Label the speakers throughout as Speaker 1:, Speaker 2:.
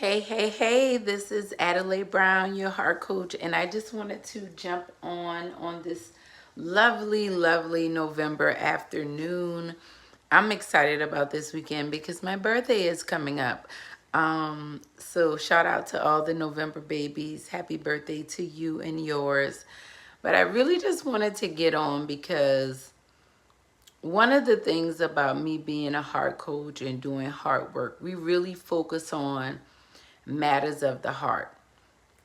Speaker 1: Hey, this is Adelai Brown, your heart coach, and I just wanted to jump on this lovely November afternoon. I'm excited about this weekend because my birthday is coming up. So shout out to all the November babies. Happy birthday to you and yours. But I really just wanted to get on because one of the things about me being a heart coach and doing heart work, we really focus on matters of the heart,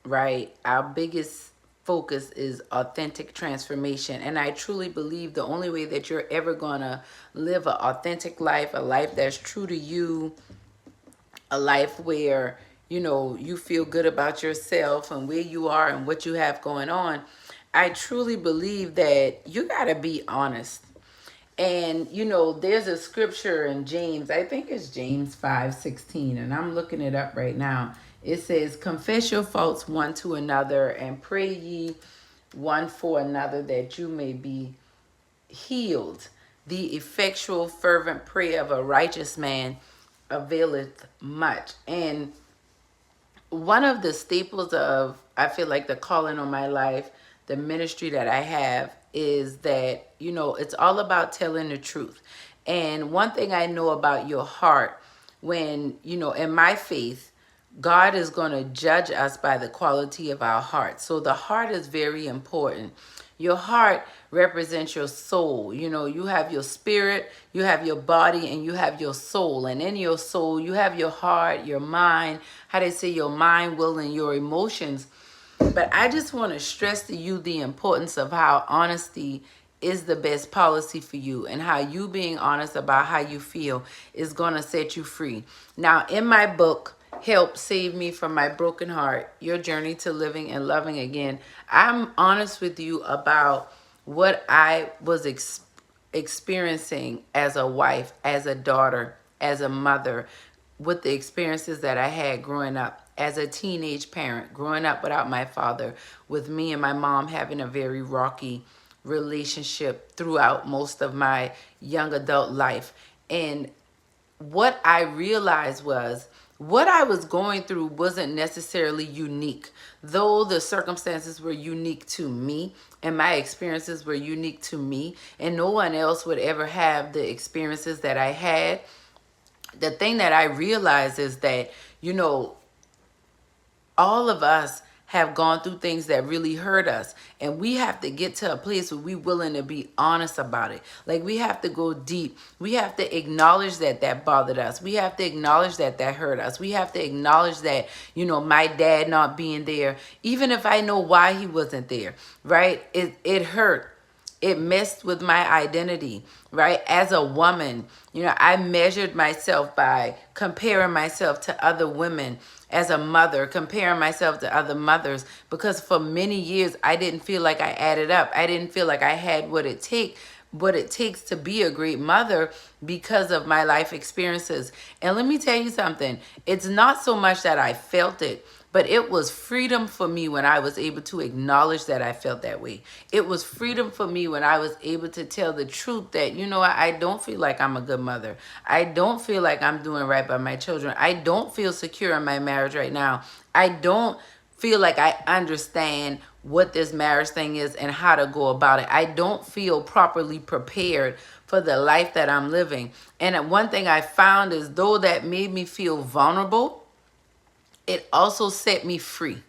Speaker 1: right? Our biggest focus is authentic transformation. And I truly believe the only way that you're ever going to live an authentic life, a life that's true to you, a life where, you feel good about yourself and where you are and what you have going on, I truly believe that you got to be honest. And there's a scripture in James, I think it's James 5:16, and I'm looking it up right now. It says, confess your faults one to another and pray ye one for another that you may be healed. The effectual fervent prayer of a righteous man availeth much. And one of the staples of, I feel like, the calling on my life, the ministry that I have, is that, it's all about telling the truth. And one thing I know about your heart, when, in my faith, God is going to judge us by the quality of our heart. So the heart is very important. Your heart represents your soul. You have your spirit, you have your body, and you have your soul. And in your soul, you have your heart, your mind, how they say your mind, will, and your emotions. But I just want to stress to you the importance of how honesty is the best policy for you, and how you being honest about how you feel is going to set you free. Now, in my book, Help Save Me from My Broken Heart, Your Journey to Living and Loving Again, I'm honest with you about what I was experiencing as a wife, as a daughter, as a mother, with the experiences that I had growing up as a teenage parent, growing up without my father, with me and my mom having a very rocky relationship throughout most of my young adult life. And what I realized was what I was going through wasn't necessarily unique, though the circumstances were unique to me and my experiences were unique to me, and no one else would ever have the experiences that I had. The thing that I realized is that, all of us have gone through things that really hurt us, and we have to get to a place where we're willing to be honest about it. Like, we have to go deep. We have to acknowledge that bothered us. We have to acknowledge that hurt us. We have to acknowledge that, my dad not being there, even if I know why he wasn't there, right? It hurt. It messed with my identity, right? As a woman, I measured myself by comparing myself to other women. As a mother, comparing myself to other mothers, because for many years I didn't feel like I added up. I didn't feel like I had what it takes to be a great mother because of my life experiences. And let me tell you something. It's not so much that I felt it, but it was freedom for me when I was able to acknowledge that I felt that way. It was freedom for me when I was able to tell the truth that, I don't feel like I'm a good mother. I don't feel like I'm doing right by my children. I don't feel secure in my marriage right now. I don't feel like I understand what this marriage thing is and how to go about it. I don't feel properly prepared for the life that I'm living. And one thing I found is, though that made me feel vulnerable, it also set me free.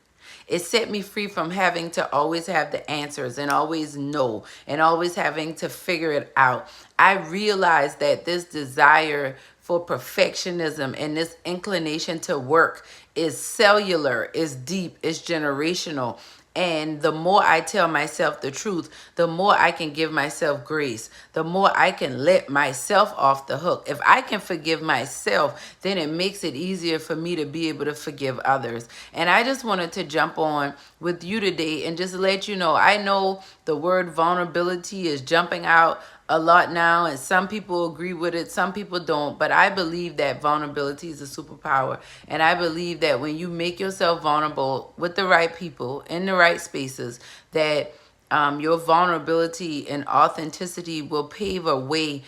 Speaker 1: It set me free from having to always have the answers and always know and always having to figure it out. I realized that this desire for perfectionism and this inclination to work is cellular, is deep, is generational. And the more I tell myself the truth, the more I can give myself grace, the more I can let myself off the hook. If I can forgive myself, then it makes it easier for me to be able to forgive others. And I just wanted to jump on with you today and just let you know, I know the word vulnerability is jumping out a lot now, and some people agree with it, some people don't, but I believe that vulnerability is a superpower. And I believe that when you make yourself vulnerable with the right people in the right spaces, that your vulnerability and authenticity will pave a way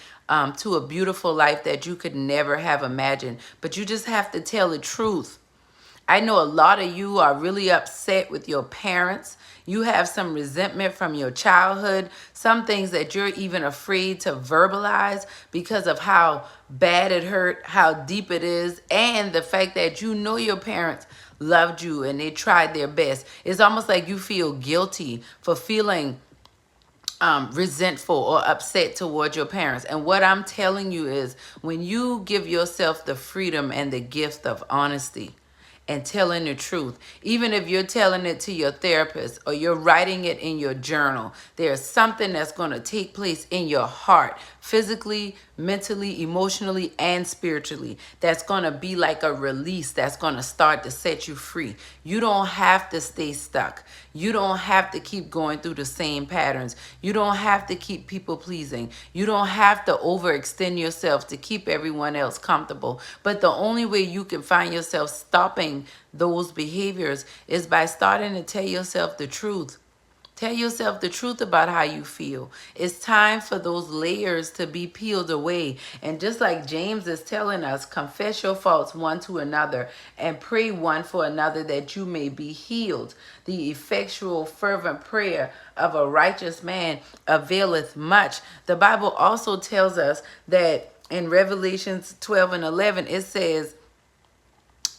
Speaker 1: to a beautiful life that you could never have imagined. But you just have to tell the truth. I know a lot of you are really upset with your parents. You have some resentment from your childhood, some things that you're even afraid to verbalize because of how bad it hurt, how deep it is, and the fact that you know your parents loved you and they tried their best. It's almost like you feel guilty for feeling resentful or upset towards your parents. And what I'm telling you is, when you give yourself the freedom and the gift of honesty and telling the truth, even if you're telling it to your therapist or you're writing it in your journal, there's something that's going to take place in your heart, physically, mentally, emotionally, and spiritually, that's going to be like a release that's going to start to set you free. You don't have to stay stuck. You don't have to keep going through the same patterns. You don't have to keep people pleasing. You don't have to overextend yourself to keep everyone else comfortable. But the only way you can find yourself stopping those behaviors is by starting to tell yourself the truth. Tell yourself the truth about how you feel. It's time for those layers to be peeled away. And just like James is telling us, confess your faults one to another and pray one for another that you may be healed. The effectual, fervent prayer of a righteous man availeth much. The Bible also tells us that in Revelations 12 and 11, it says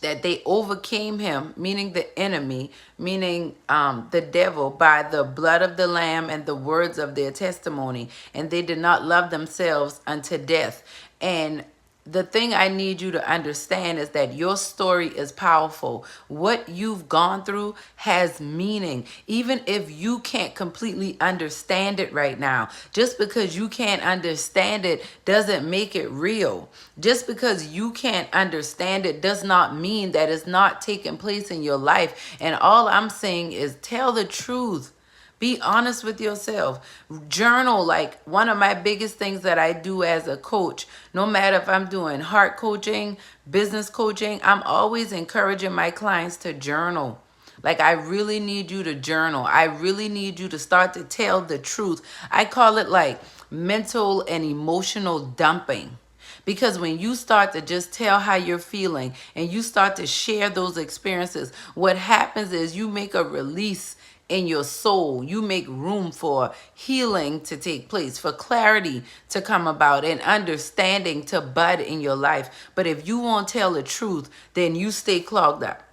Speaker 1: that they overcame him, meaning the enemy, meaning the devil, by the blood of the Lamb and the words of their testimony. And they did not love themselves unto death. And the thing I need you to understand is that your story is powerful. What you've gone through has meaning, even if you can't completely understand it right now. Just because you can't understand it doesn't make it real. Just because you can't understand it does not mean that it's not taking place in your life. And all I'm saying is tell the truth. Be honest with yourself. Journal. Like, one of my biggest things that I do as a coach, no matter if I'm doing heart coaching, business coaching, I'm always encouraging my clients to journal. Like, I really need you to journal. I really need you to start to tell the truth. I call it like mental and emotional dumping. Because when you start to just tell how you're feeling and you start to share those experiences, what happens is you make a release in your soul. You make room for healing to take place, for clarity to come about, and understanding to bud in your life. But if you won't tell the truth, then you stay clogged up.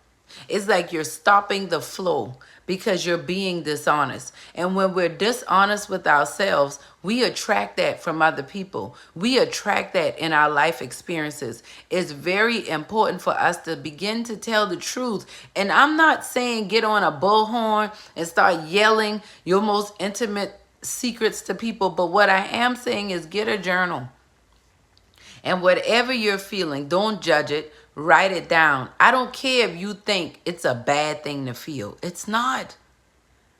Speaker 1: It's like you're stopping the flow because you're being dishonest. And when we're dishonest with ourselves, we attract that from other people. We attract that in our life experiences. It's very important for us to begin to tell the truth. And I'm not saying get on a bullhorn and start yelling your most intimate secrets to people. But what I am saying is get a journal. And whatever you're feeling, don't judge it. Write it down. I don't care if you think it's a bad thing to feel. It's not.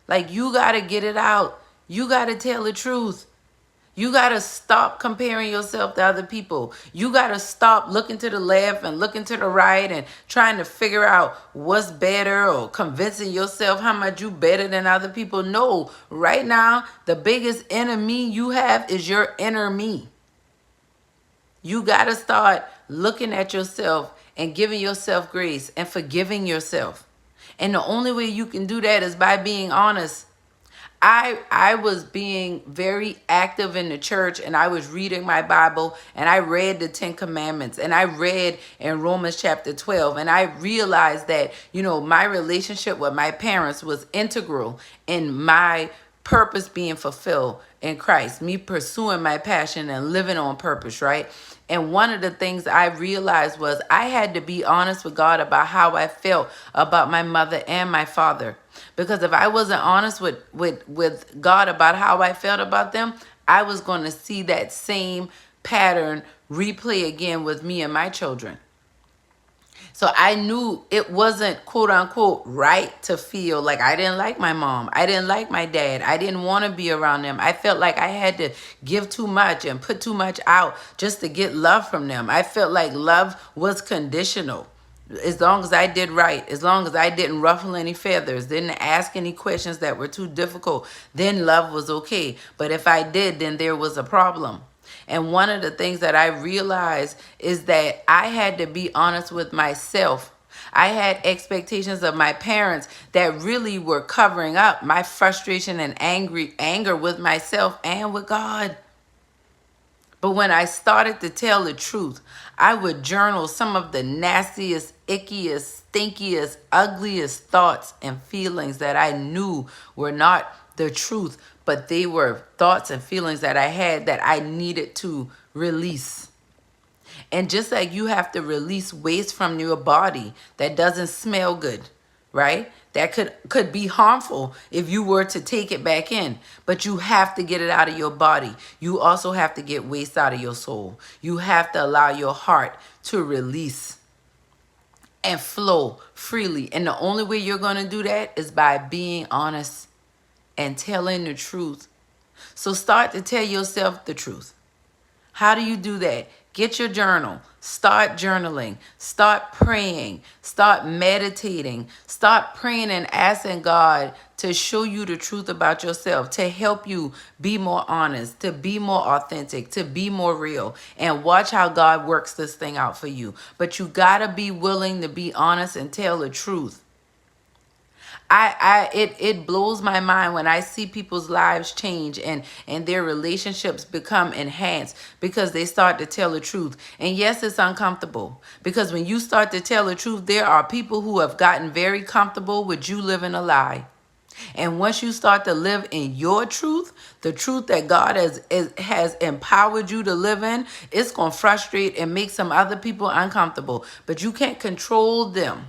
Speaker 1: Like, you got to get it out. You got to tell the truth. You got to stop comparing yourself to other people. You got to stop looking to the left and looking to the right and trying to figure out what's better or convincing yourself how much you better than other people. No, right now, the biggest enemy you have is your inner me. You got to start looking at yourself and giving yourself grace and forgiving yourself. And the only way you can do that is by being honest. I was being very active in the church, and I was reading my Bible, and I read the 10 Commandments, and I read in Romans chapter 12, and I realized that, my relationship with my parents was integral in my purpose being fulfilled in Christ, me pursuing my passion and living on purpose, right? And one of the things I realized was I had to be honest with God about how I felt about my mother and my father. Because if I wasn't honest with God about how I felt about them, I was going to see that same pattern replay again with me and my children. So I knew it wasn't, quote unquote, right to feel like I didn't like my mom. I didn't like my dad. I didn't want to be around them. I felt like I had to give too much and put too much out just to get love from them. I felt like love was conditional. As long as I did right, as long as I didn't ruffle any feathers, didn't ask any questions that were too difficult, then love was okay. But if I did, then there was a problem. And one of the things that I realized is that I had to be honest with myself I had expectations of my parents that really were covering up my frustration and anger with myself and with God. But when I started to tell the truth, I would journal some of the nastiest, ickiest, stinkiest, ugliest thoughts and feelings that I knew were not the truth, but they were thoughts and feelings that I had that I needed to release. And just like you have to release waste from your body that doesn't smell good, right? That could be harmful if you were to take it back in. But you have to get it out of your body. You also have to get waste out of your soul. You have to allow your heart to release and flow freely. And the only way you're going to do that is by being honest and telling the truth. So start to tell yourself the truth. How do you do that? Get your journal. Start journaling. Start praying. Start meditating. Start praying and asking God to show you the truth about yourself, to help you be more honest, to be more authentic, to be more real, and watch how God works this thing out for you. But you gotta be willing to be honest and tell the truth. It blows my mind when I see people's lives change and their relationships become enhanced because they start to tell the truth. And yes, it's uncomfortable because when you start to tell the truth, there are people who have gotten very comfortable with you living a lie. And once you start to live in your truth, the truth that God has empowered you to live in, it's going to frustrate and make some other people uncomfortable. But you can't control them.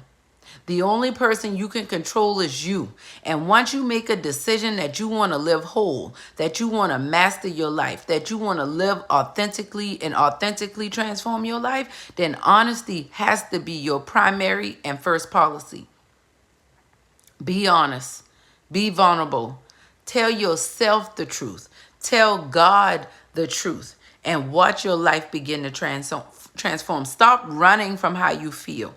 Speaker 1: The only person you can control is you. And once you make a decision that you want to live whole, that you want to master your life, that you want to live authentically and authentically transform your life, then honesty has to be your primary and first policy. Be honest. Be vulnerable. Tell yourself the truth. Tell God the truth. And watch your life begin to transform. Stop running from how you feel,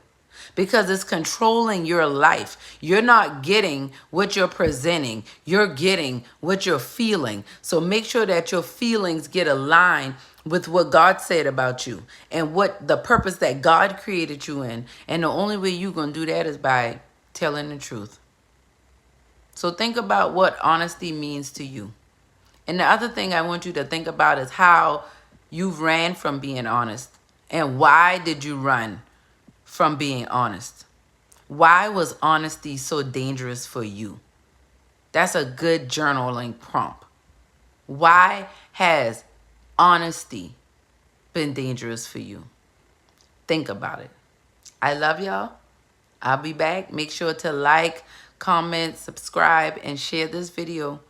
Speaker 1: because it's controlling your life. You're not getting what you're presenting. You're getting what you're feeling. So make sure that your feelings get aligned with what God said about you and what the purpose that God created you in. And the only way you're going to do that is by telling the truth. So think about what honesty means to you. And the other thing I want you to think about is how you ran from being honest. And why did you run from being honest? Why was honesty so dangerous for you? That's a good journaling prompt. Why has honesty been dangerous for you? Think about it. I love y'all. I'll be back. Make sure to like, comment, subscribe, and share this video.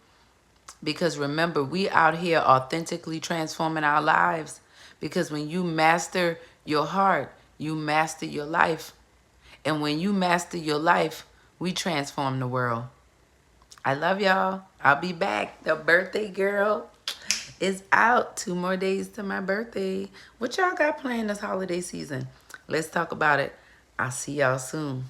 Speaker 1: Because remember, we out here authentically transforming our lives. Because when you master your heart, you master your life. And when you master your life, we transform the world. I love y'all. I'll be back. The birthday girl is out. 2 more days to my birthday. What y'all got planned this holiday season? Let's talk about it. I'll see y'all soon.